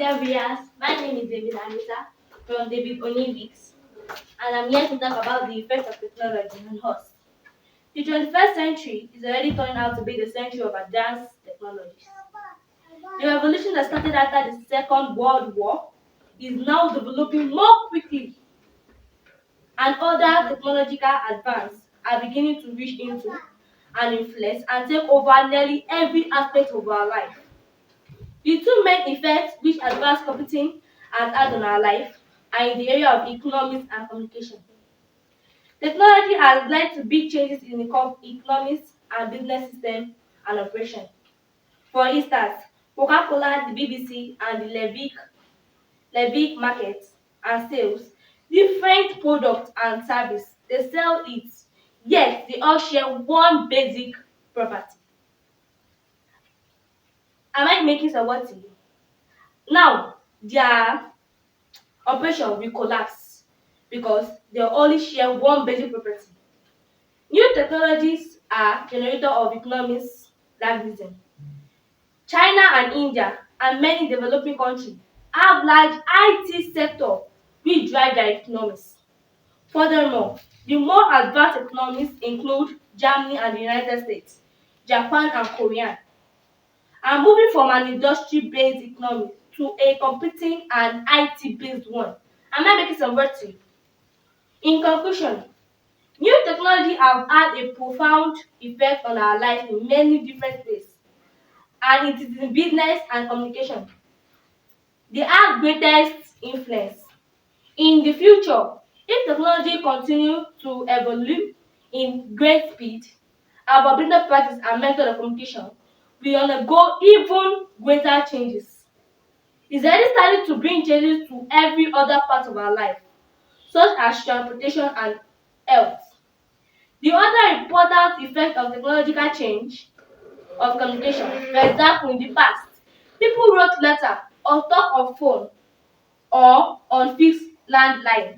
dear viewers. My name is David Anita from David Onivix, and I'm here to talk about the effects of technology on us. The 21st century is already turning out to be the century of advanced technologies. The revolution that started after the Second World War is now developing more quickly, and other technological advances are beginning to reach into and influence and take over nearly every aspect of our life. The two main effects which advanced computing has had on our life are in the area of economics and communication. Technology has led to big changes in the economics and business system and operation. For instance, Coca-Cola, the BBC, and the Levic markets and sales different products and service. They sell it, yet they all share one basic property. Am I making some words to you? Now, their operation will collapse because they only share one basic property. New technologies are generator of economics largely. China and India and many developing countries have large IT sector which drive their economics. Furthermore, the more advanced economies include Germany and the United States, Japan and Korea, are moving from an industry-based economy to a computing and IT-based one. Am I making some words to you? In conclusion, new technology have had a profound effect on our life in many different ways, and it is in business and communication. They have greatest influence. In the future, if technology continues to evolve in great speed, our business practice and method of communication will undergo even greater changes. It's already starting to bring changes to every other part of our life, such as transportation and health. The other important effect of technological change of communication, for example, in the past, people wrote letter or talk on phone or on fixed landline,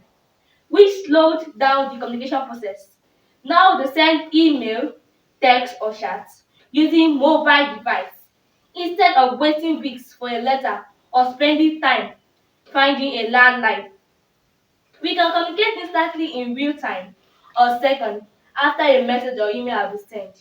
which slowed down the communication process. Now they send email, text or chat using mobile device instead of waiting weeks for a letter or spending time finding a landline. We can communicate instantly in real time or seconds after a message or email has been sent.